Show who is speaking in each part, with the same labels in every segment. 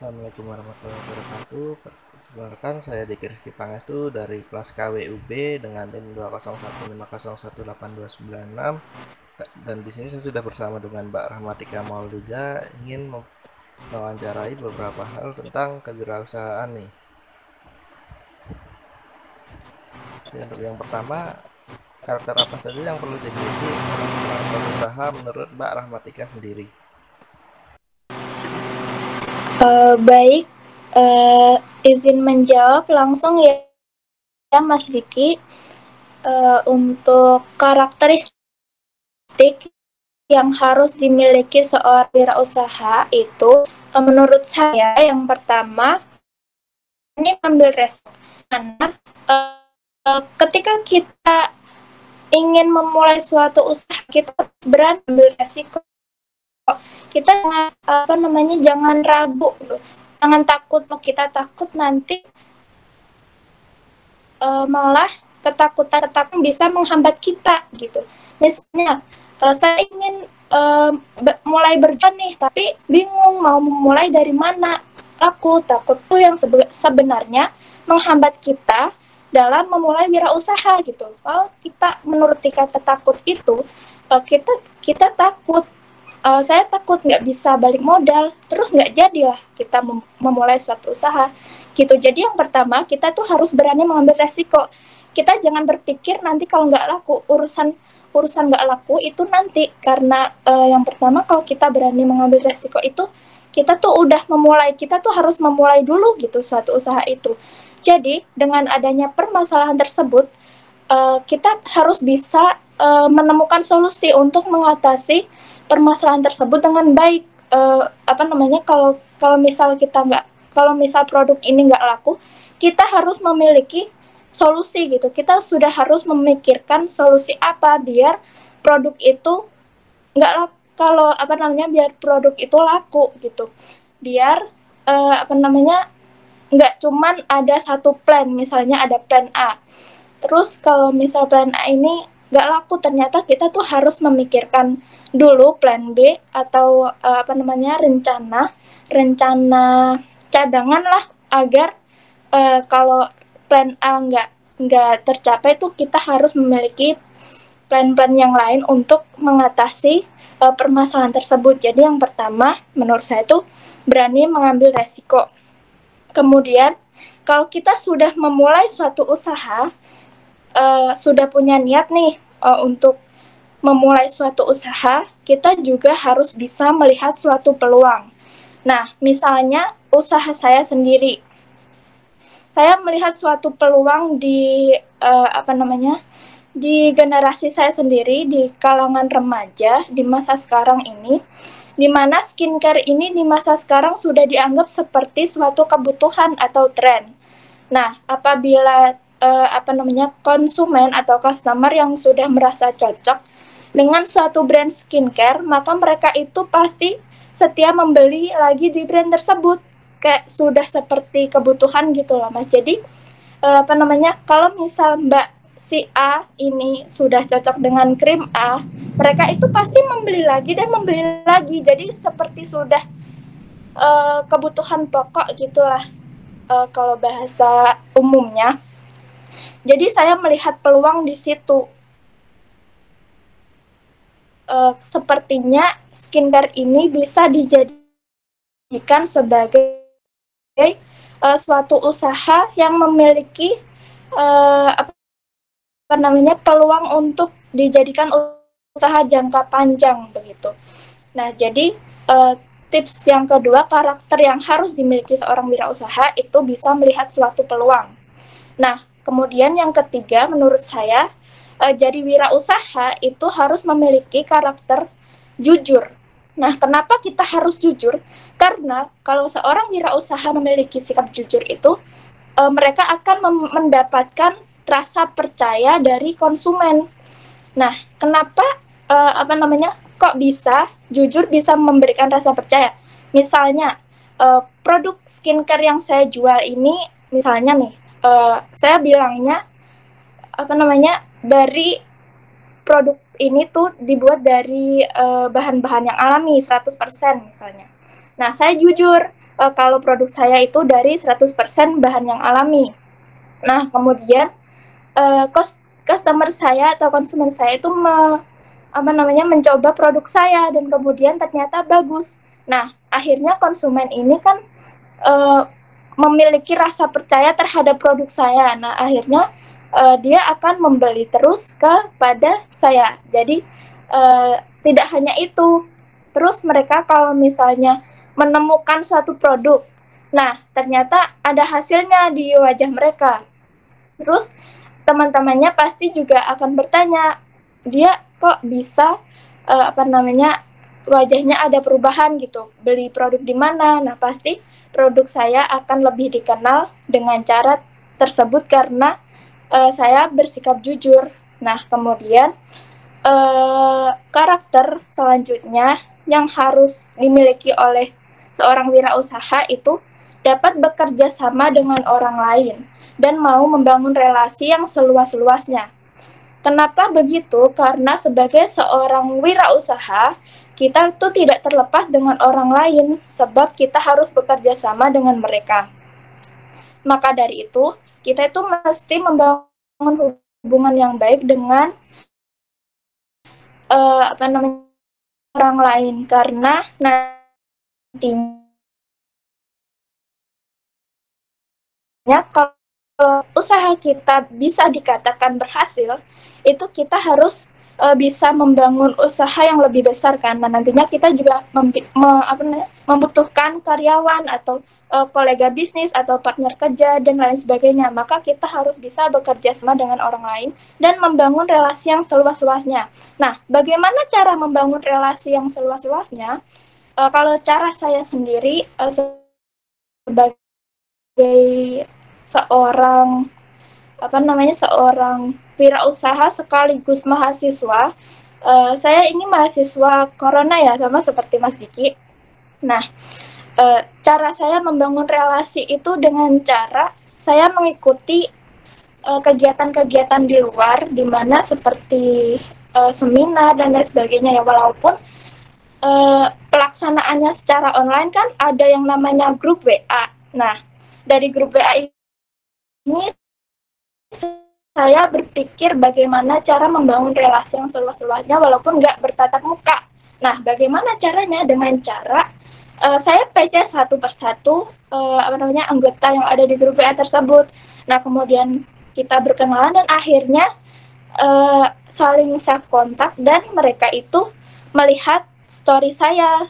Speaker 1: Assalamualaikum warahmatullahi wabarakatuh. Perkenalkan saya Diki Rizky Pangestu dari kelas KWUB dengan NIM 201501829. Dan di sini saya sudah bersama dengan Mbak Rahmatika Maulida ingin mewawancarai beberapa hal tentang kewirausahaan nih. Jadi untuk yang pertama, karakter apa saja yang perlu dimiliki orang pengusaha menurut Mbak Rahmatika sendiri?
Speaker 2: Baik, izin menjawab langsung ya, Mas Diki. Untuk karakteristik yang harus dimiliki seorang wirausaha itu, menurut saya yang pertama ini ambil resiko. Karena ketika kita ingin memulai suatu usaha, kita harus berani ambil resiko. Kita jangan ragu, jangan takut. Kita takut nanti malah ketakutan bisa menghambat kita gitu. Misalnya saya ingin mulai berjalan nih, tapi bingung mau memulai dari mana. Takut tuh yang sebenarnya menghambat kita dalam memulai wirausaha gitu. Kalau kita menuruti kata takut itu, kita takut. Saya takut nggak bisa balik modal, terus nggak jadilah kita memulai suatu usaha gitu. Jadi yang pertama, kita tuh harus berani mengambil resiko. Kita jangan berpikir nanti kalau nggak laku, urusan nggak laku itu nanti. Karena yang pertama, kalau kita berani mengambil resiko itu, kita tuh udah memulai, kita tuh harus memulai dulu gitu suatu usaha itu. Jadi dengan adanya permasalahan tersebut, kita harus bisa menemukan solusi untuk mengatasi permasalahan tersebut dengan baik. Kalau misal kita nggak, kalau misal produk ini nggak laku, kita harus memiliki solusi gitu. Kita sudah harus memikirkan solusi apa biar produk itu nggak laku. Kalau biar produk itu laku gitu. Biar nggak cuman ada satu plan, misalnya ada plan A. Terus kalau misal plan A ini nggak laku, ternyata kita tuh harus memikirkan dulu plan B atau rencana cadangan lah, agar kalau plan A nggak tercapai tuh kita harus memiliki plan-plan yang lain untuk mengatasi permasalahan tersebut. Jadi yang pertama menurut saya tuh berani mengambil resiko. Kemudian kalau kita sudah memulai suatu usaha, sudah punya niat nih untuk memulai suatu usaha, kita juga harus bisa melihat suatu peluang. Nah, misalnya usaha saya sendiri, saya melihat suatu peluang di di generasi saya sendiri, di kalangan remaja di masa sekarang ini, di mana skincare ini di masa sekarang sudah dianggap seperti suatu kebutuhan atau tren. Nah, apabila konsumen atau customer yang sudah merasa cocok dengan suatu brand skincare, maka mereka itu pasti setia membeli lagi di brand tersebut. Kayak sudah seperti kebutuhan gitu loh, Mas. Jadi kalau misal Mbak si A ini sudah cocok dengan krim A, mereka itu pasti membeli lagi dan membeli lagi. Jadi seperti sudah kebutuhan pokok gitulah kalau bahasa umumnya. Jadi saya melihat peluang di situ. Sepertinya skincare ini bisa dijadikan sebagai suatu usaha yang memiliki peluang untuk dijadikan usaha jangka panjang begitu. Nah, jadi tips yang kedua, karakter yang harus dimiliki seorang wirausaha itu bisa melihat suatu peluang. Nah, kemudian yang ketiga menurut saya, jadi wirausaha itu harus memiliki karakter jujur. Nah, kenapa kita harus jujur? Karena kalau seorang wirausaha memiliki sikap jujur itu, mereka akan mendapatkan rasa percaya dari konsumen. Nah, kenapa kok bisa jujur bisa memberikan rasa percaya? Misalnya produk skincare yang saya jual ini, misalnya nih, saya bilangnya dari produk ini tuh dibuat dari bahan-bahan yang alami 100% misalnya. Nah, saya jujur kalau produk saya itu dari 100% bahan yang alami. Nah, kemudian customer saya atau konsumen saya itu mencoba produk saya dan kemudian ternyata bagus. Nah, akhirnya konsumen ini kan uh, memiliki rasa percaya terhadap produk saya. Nah, akhirnya dia akan membeli terus kepada saya. Jadi tidak hanya itu. Terus mereka kalau misalnya menemukan suatu produk, nah ternyata ada hasilnya di wajah mereka. Terus teman-temannya pasti juga akan bertanya, dia kok bisa wajahnya ada perubahan gitu, beli produk di mana. Nah, pasti produk saya akan lebih dikenal dengan cara tersebut karena saya bersikap jujur. Nah, kemudian karakter selanjutnya yang harus dimiliki oleh seorang wirausaha itu dapat bekerja sama dengan orang lain dan mau membangun relasi yang seluas-luasnya. Kenapa begitu? Karena sebagai seorang wirausaha, kita itu tidak terlepas dengan orang lain, sebab kita harus bekerja sama dengan mereka. Maka dari itu, kita itu mesti membangun hubungan yang baik dengan orang lain, karena nantinya kalau usaha kita bisa dikatakan berhasil, itu kita harus bisa membangun usaha yang lebih besar kan. Nah, nantinya kita juga membutuhkan karyawan atau kolega bisnis atau partner kerja dan lain sebagainya. Maka kita harus bisa bekerja sama dengan orang lain dan membangun relasi yang seluas-luasnya. Nah, bagaimana cara membangun relasi yang seluas-luasnya? Kalau cara saya sendiri sebagai seorang seorang wirausaha sekaligus mahasiswa. Saya ini mahasiswa corona ya, sama seperti Mas Diki. Nah, cara saya membangun relasi itu dengan cara saya mengikuti kegiatan-kegiatan di luar, di mana seperti seminar dan lain sebagainya ya, walaupun pelaksanaannya secara online kan ada yang namanya grup WA. Nah, dari grup WA ini saya berpikir bagaimana cara membangun relasi yang seluas-luasnya walaupun nggak bertatap muka. Nah, bagaimana caranya? Dengan cara saya PC satu persatu anggota yang ada di grup WA tersebut. Nah, kemudian kita berkenalan dan akhirnya saling save kontak dan mereka itu melihat story saya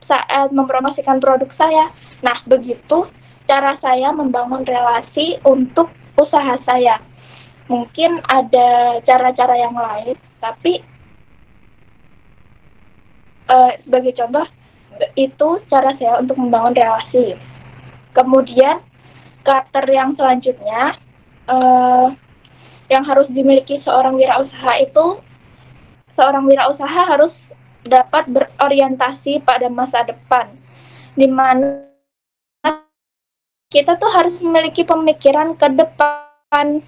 Speaker 2: saat mempromosikan produk saya. Nah, begitu cara saya membangun relasi untuk usaha saya. Mungkin ada cara-cara yang lain, tapi sebagai contoh, itu cara saya untuk membangun relasi. Kemudian, karakter yang selanjutnya, yang harus dimiliki seorang wirausaha itu, seorang wirausaha harus dapat berorientasi pada masa depan, di mana kita tuh harus memiliki pemikiran ke depan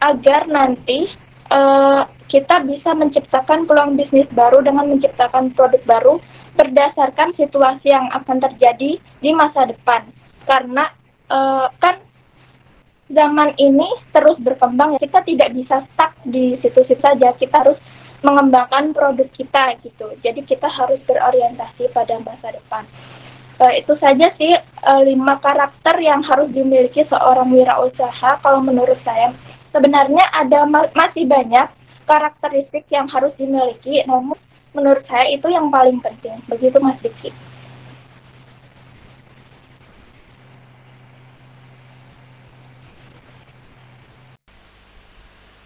Speaker 2: agar nanti kita bisa menciptakan peluang bisnis baru dengan menciptakan produk baru berdasarkan situasi yang akan terjadi di masa depan. Karena kan zaman ini terus berkembang, kita tidak bisa stuck di situ-situ saja, kita harus mengembangkan produk kita gitu. Jadi kita harus berorientasi pada masa depan. Itu saja sih 5 karakter yang harus dimiliki seorang wirausaha kalau menurut saya. Sebenarnya ada masih banyak karakteristik yang harus dimiliki, namun menurut saya itu yang paling penting. Begitu Mas Diki.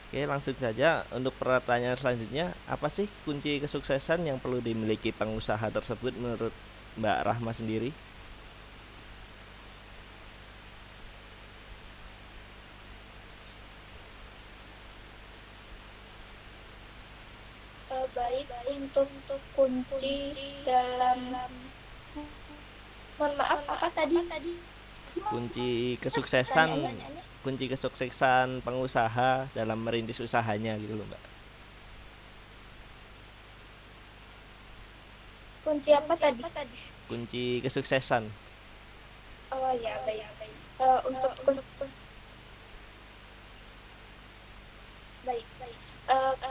Speaker 1: Oke, langsung saja untuk pertanyaan selanjutnya. Apa sih kunci kesuksesan yang perlu dimiliki pengusaha tersebut menurut Mbak Rahma sendiri?
Speaker 2: Baik, untuk kunci dalam, mohon maaf, apa tadi?
Speaker 1: Kunci kesuksesan pengusaha dalam merintis usahanya gitu loh, Mbak.
Speaker 2: Kunci apa tadi?
Speaker 1: Kunci kesuksesan.
Speaker 2: Oh ya, baik. Untuk baik.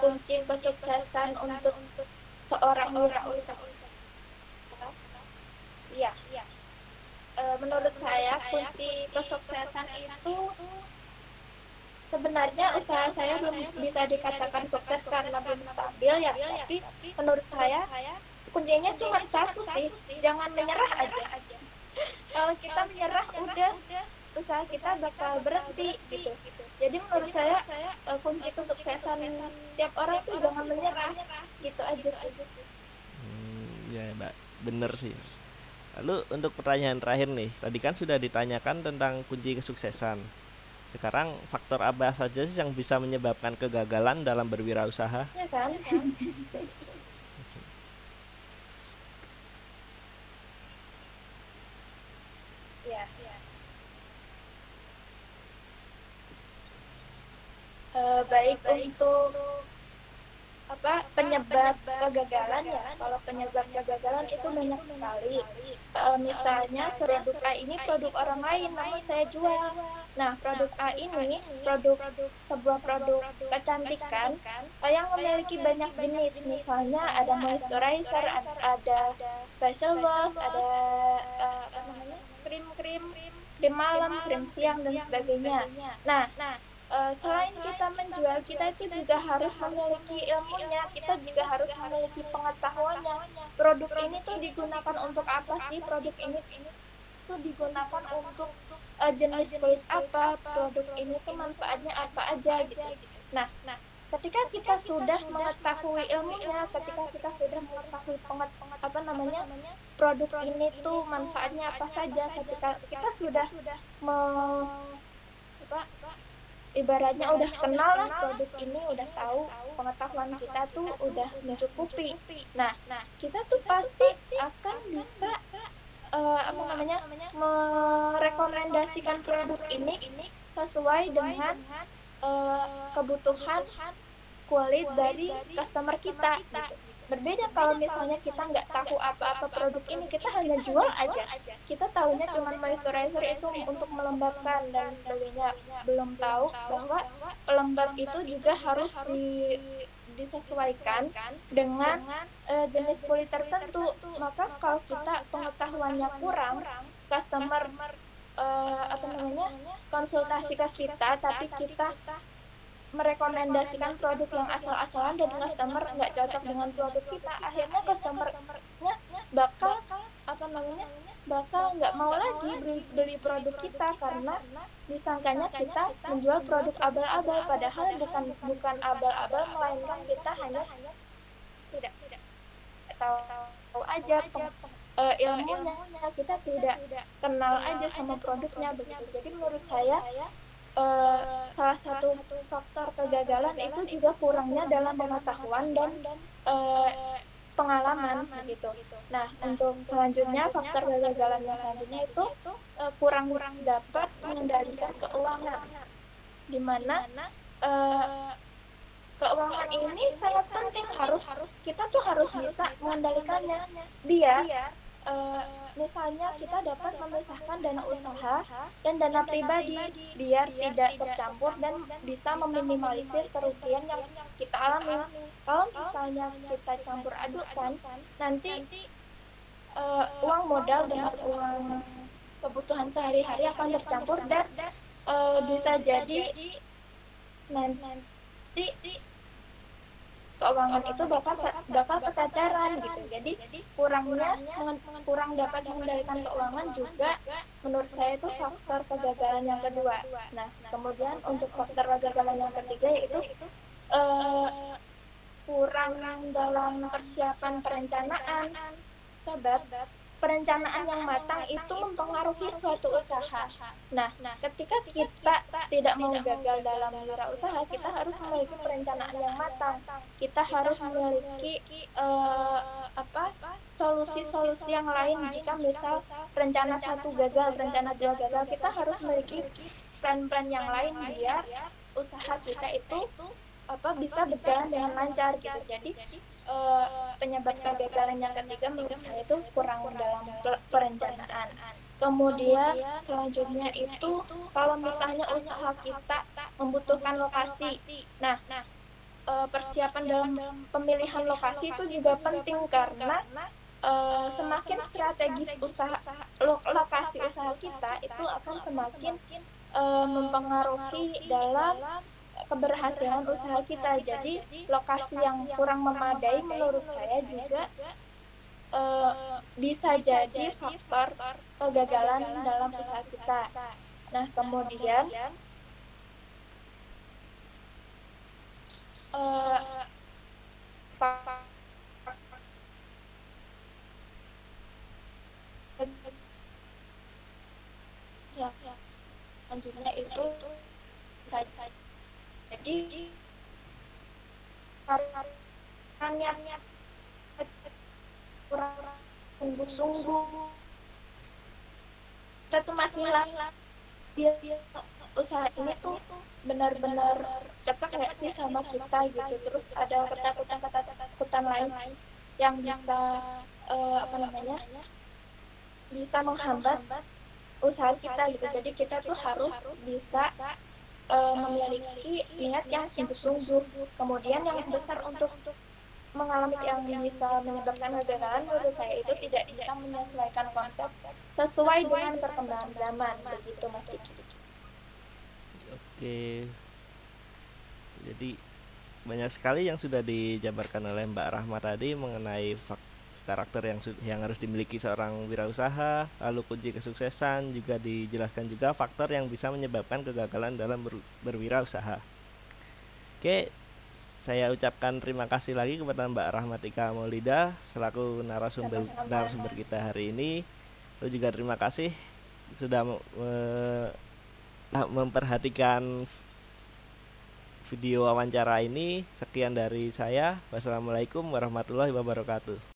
Speaker 2: Kunci kesuksesan untuk seorang wirausaha. Iya. Menurut saya kunci kesuksesan itu sebenarnya usaha saya belum bisa dikatakan sukses karena belum stabil ya, tapi menurut saya kuncinya cuma satu sih, jangan menyerah aja. Kalau kita menyerah udah usaha kita bakal berhenti gitu. Jadi menurut saya kunci kesuksesan tiap orang tuh jangan menyerah gitu aja sih.
Speaker 1: Ya mbak, bener sih. Lalu untuk pertanyaan terakhir nih, tadi kan sudah ditanyakan tentang kunci kesuksesan. Sekarang faktor apa saja sih yang bisa menyebabkan kegagalan dalam berwirausaha?
Speaker 2: Ya kan? Ya. Baik untuk penyebab kegagalan ya. Kalau penyebab kegagalan itu banyak sekali. Misalnya produk A ini produk orang lain namun saya jual. Nah, produk A ini sebuah produk kecantikan yang memiliki banyak jenis. Misalnya ada moisturizer, ada facial wash, ada krim-krim, krim malam, krim siang dan sebagainya. Nah, selain kita menjual, kita itu juga harus memiliki ilmunya, kita juga harus memiliki pengetahuannya. Produk ini tuh digunakan untuk apa sih? Produk ini tuh digunakan untuk jenis kulit apa? Produk ini tuh manfaatnya apa aja gitu. Nah, ketika kita sudah mengetahui ilmunya, ketika kita sudah mengetahui produk ini tuh manfaatnya apa saja, ketika kita sudah ibaratnya udah kenal lah produk ini, udah tahu, pengetahuan kita tuh udah mencukupi. Nah, kita tuh pasti akan bisa merekomendasikan produk ini sesuai dengan kebutuhan kulit dari customer kita gitu. Berbeda kalau misalnya kita nggak tahu apa-apa produk ini, kita hanya jual aja. Kita tahunya cuma moisturizer itu untuk melembabkan dan sebagainya. Belum tahu bahwa pelembab itu juga harus disesuaikan dengan jenis kulit tertentu. Maka kalau kita pengetahuannya kurang, customer konsultasi ke kita, tapi kita merekomendasikan produk yang asal-asalan dan customer nggak cocok dengan produk kita, akhirnya customernya bakal nggak mau lagi beli produk kita karena disangkanya kita menjual produk abal-abal, padahal bukan abal-abal, melainkan kita hanya tidak tahu aja ilmunya, kita tidak kenal aja sama produknya begitu. Jadi menurut saya salah satu faktor kegagalan itu juga kurangnya dalam pengetahuan dan pengalaman gitu. Nah, untuk selanjutnya faktor kegagalan yang selanjutnya itu kurang dapat mengendalikan keuangan, di mana keuangan ini sangat penting, kita tuh harus bisa mengendalikannya biar misalnya kita dapat memisahkan dana usaha dan dana pribadi biar tidak tercampur dan bisa meminimalisir kerugian yang kita alami. Kalau misalnya kita campur adukkan, nanti uang modal dengan uang kebutuhan sehari-hari akan tercampur dan bisa jadi nanti keuangan itu bakal kecacaran gitu. Jadi kurang dapat mengendalikan keuangan juga menurut saya itu faktor kegagalan yang kedua. Nah, kemudian untuk faktor kegagalan yang ketiga yaitu kurang dalam persiapan perencanaan. Sebab perencanaan yang matang itu mempengaruhi suatu usaha. Nah, ketika kita tidak mau gagal dalam wirausaha, kita harus memiliki perencanaan yang matang. Kita harus memiliki solusi-solusi yang lain jika misal rencana satu gagal, rencana dua gagal, kita harus memiliki plan-plan yang lain biar usaha kita itu bisa berjalan dengan lancar gitu. Jadi penyebab kegagalan yang ketiga menurut saya itu kurang dalam perencanaan. Kemudian selanjutnya itu kalau misalnya usaha kita membutuhkan lokasi. Nah, persiapan dalam pemilihan lokasi itu juga penting karena semakin strategis lokasi usaha kita itu akan semakin mempengaruhi dalam keberhasilan usaha kita. Jadi lokasi yang kurang memadai menurut saya juga bisa jadi faktor kegagalan dalam usaha kita. Nah, kemudian selanjutnya itu bisa jadi karena kurang sungguh-sungguh kita tuh masih biar usaha ini tuh benar-benar cocok nggak sih sama kita gitu. Terus ada ketakutan lain yang bisa bisa menghambat usaha kita gitu. Jadi kita tuh harus bisa memiliki niat yang sungguh-sungguh. Kemudian yang besar untuk mengalami yang bisa menyebabkan kegagalan menurut saya itu tidak bisa menyesuaikan konsep sesuai dengan perkembangan zaman, begitu Mas Diki.
Speaker 1: Oke, jadi banyak sekali yang sudah dijabarkan oleh Mbak Rahma tadi mengenai karakter yang harus dimiliki seorang wirausaha, lalu kunci kesuksesan, juga dijelaskan juga faktor yang bisa menyebabkan kegagalan dalam berwirausaha. Oke, saya ucapkan terima kasih lagi kepada Mbak Rahmatika Maulida selaku narasumber kita hari ini. Lalu juga terima kasih sudah memperhatikan video wawancara ini. Sekian dari saya. Wassalamualaikum warahmatullahi wabarakatuh.